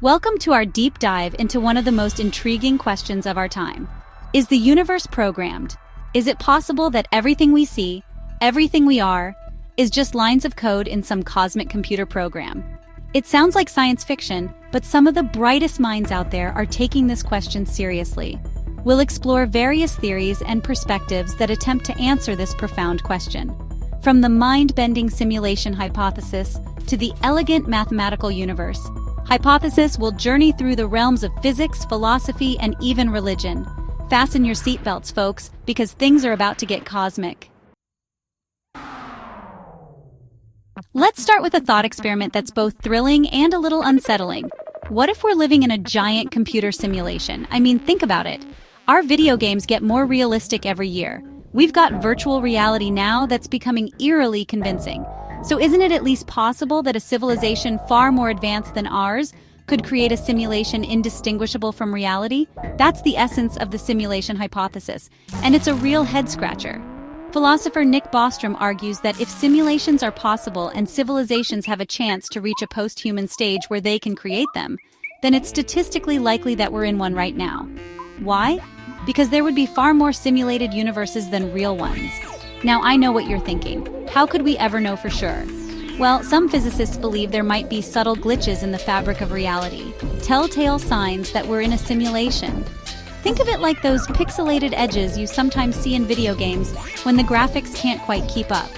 Welcome to our deep dive into one of the most intriguing questions of our time. Is the universe programmed? Is it possible that everything we see, everything we are, is just lines of code in some cosmic computer program? It sounds like science fiction, but some of the brightest minds out there are taking this question seriously. We'll explore various theories and perspectives that attempt to answer this profound question. From the mind-bending simulation hypothesis to the elegant mathematical universe, hypothesis will journey through the realms of physics, philosophy, and even religion. Fasten your seatbelts, folks, because things are about to get cosmic. Let's start with a thought experiment that's both thrilling and a little unsettling. What if we're living in a giant computer simulation? I mean, think about it. Our video games get more realistic every year. We've got virtual reality now that's becoming eerily convincing. So isn't it at least possible that a civilization far more advanced than ours could create a simulation indistinguishable from reality? That's the essence of the simulation hypothesis, and it's a real head-scratcher. Philosopher Nick Bostrom argues that if simulations are possible and civilizations have a chance to reach a post-human stage where they can create them, then it's statistically likely that we're in one right now. Why? Because there would be far more simulated universes than real ones. Now, I know what you're thinking. How could we ever know for sure? Well, some physicists believe there might be subtle glitches in the fabric of reality, telltale signs that we're in a simulation. Think of it like those pixelated edges you sometimes see in video games when the graphics can't quite keep up.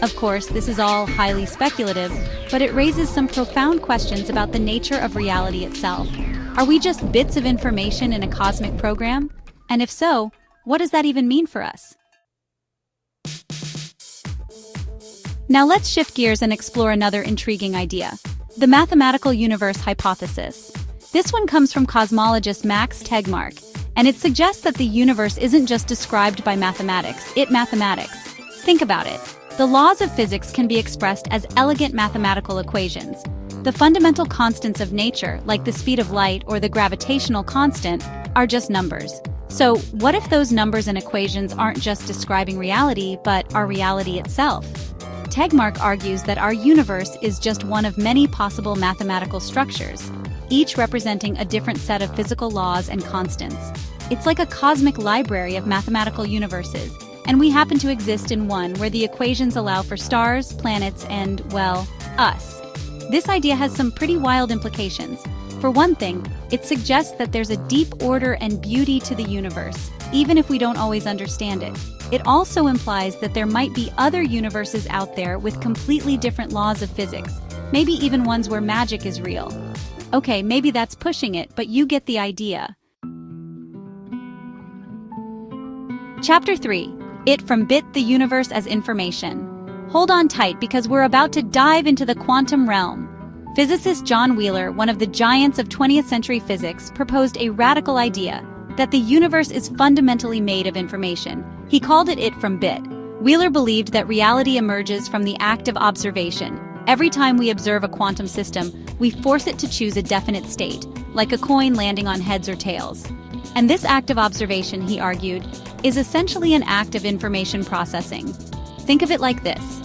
Of course, this is all highly speculative, but it raises some profound questions about the nature of reality itself. Are we just bits of information in a cosmic program? And if so, what does that even mean for us? Now let's shift gears and explore another intriguing idea, the mathematical universe hypothesis. This one comes from cosmologist Max Tegmark, and it suggests that the universe isn't just described by mathematics, it's mathematics. Think about it. The laws of physics can be expressed as elegant mathematical equations. The fundamental constants of nature, like the speed of light or the gravitational constant, are just numbers. So, what if those numbers and equations aren't just describing reality, but are reality itself? Tegmark argues that our universe is just one of many possible mathematical structures, each representing a different set of physical laws and constants. It's like a cosmic library of mathematical universes, and we happen to exist in one where the equations allow for stars, planets, and, well, us. This idea has some pretty wild implications. For one thing, it suggests that there's a deep order and beauty to the universe, even if we don't always understand it. It also implies that there might be other universes out there with completely different laws of physics, maybe even ones where magic is real. Okay, maybe that's pushing it, but you get the idea. Chapter 3. It from Bit the Universe as Information. Hold on tight because we're about to dive into the quantum realm. Physicist John Wheeler, one of the giants of 20th century physics, proposed a radical idea, that the universe is fundamentally made of information. He called it from bit. Wheeler believed that reality emerges from the act of observation. Every time we observe a quantum system, we force it to choose a definite state, like a coin landing on heads or tails. And this act of observation, he argued, is essentially an act of information processing. Think of it like this.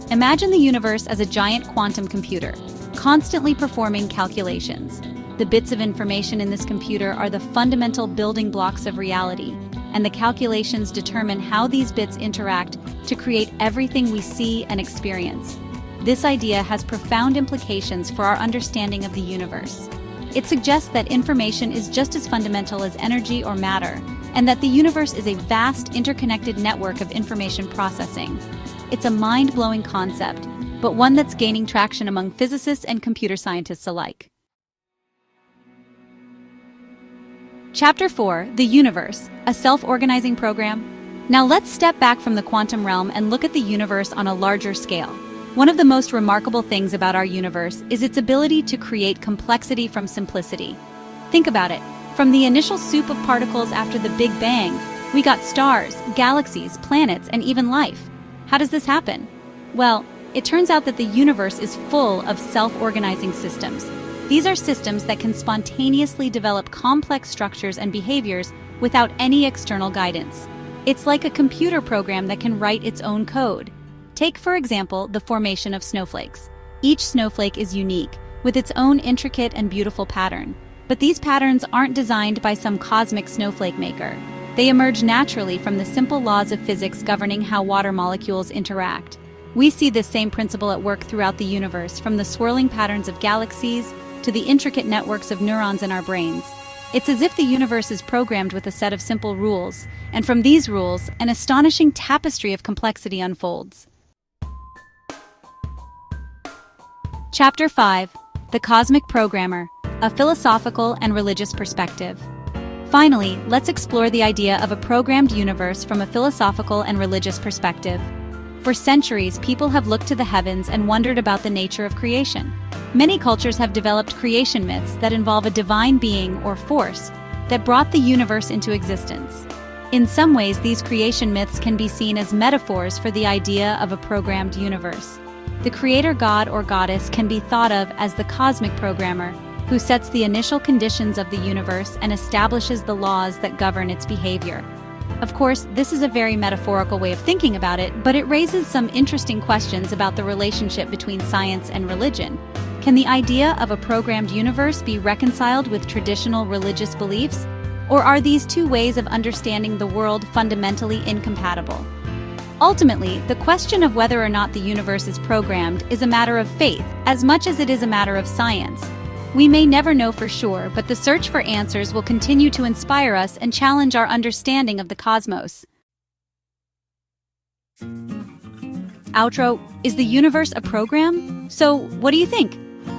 Imagine the universe as a giant quantum computer, constantly performing calculations. The bits of information in this computer are the fundamental building blocks of reality, and the calculations determine how these bits interact to create everything we see and experience. This idea has profound implications for our understanding of the universe. It suggests that information is just as fundamental as energy or matter, and that the universe is a vast, interconnected network of information processing. It's a mind-blowing concept, but one that's gaining traction among physicists and computer scientists alike. Chapter 4. The Universe, a self-organizing program. Now let's step back from the quantum realm and look at the universe on a larger scale. One of the most remarkable things about our universe is its ability to create complexity from simplicity. Think about it. From the initial soup of particles after the Big Bang, we got stars, galaxies, planets, and even life. How does this happen? Well, it turns out that the universe is full of self-organizing systems. These are systems that can spontaneously develop complex structures and behaviors without any external guidance. It's like a computer program that can write its own code. Take, for example, the formation of snowflakes. Each snowflake is unique, with its own intricate and beautiful pattern. But these patterns aren't designed by some cosmic snowflake maker. They emerge naturally from the simple laws of physics governing how water molecules interact. We see this same principle at work throughout the universe, from the swirling patterns of galaxies to the intricate networks of neurons in our brains. It's as if the universe is programmed with a set of simple rules, and from these rules, an astonishing tapestry of complexity unfolds. Chapter 5: The Cosmic Programmer, a Philosophical and Religious Perspective. Finally, let's explore the idea of a programmed universe from a philosophical and religious perspective. For centuries, people have looked to the heavens and wondered about the nature of creation. Many cultures have developed creation myths that involve a divine being or force that brought the universe into existence. In some ways, these creation myths can be seen as metaphors for the idea of a programmed universe. The creator god or goddess can be thought of as the cosmic programmer, who sets the initial conditions of the universe and establishes the laws that govern its behavior. Of course, this is a very metaphorical way of thinking about it, but it raises some interesting questions about the relationship between science and religion. Can the idea of a programmed universe be reconciled with traditional religious beliefs? Or are these two ways of understanding the world fundamentally incompatible? Ultimately, the question of whether or not the universe is programmed is a matter of faith as much as it is a matter of science. We may never know for sure, but the search for answers will continue to inspire us and challenge our understanding of the cosmos. Outro: Is the universe a program? So, what do you think?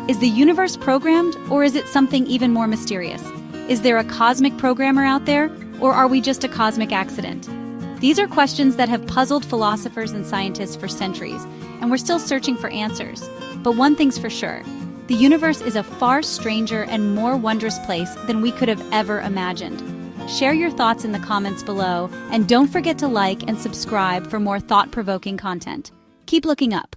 Is the universe programmed, or is it something even more mysterious? Is there a cosmic programmer out there, or are we just a cosmic accident? These are questions that have puzzled philosophers and scientists for centuries, and we're still searching for answers. But one thing's for sure: the universe is a far stranger and more wondrous place than we could have ever imagined. Share your thoughts in the comments below, and don't forget to like and subscribe for more thought-provoking content. Keep looking up.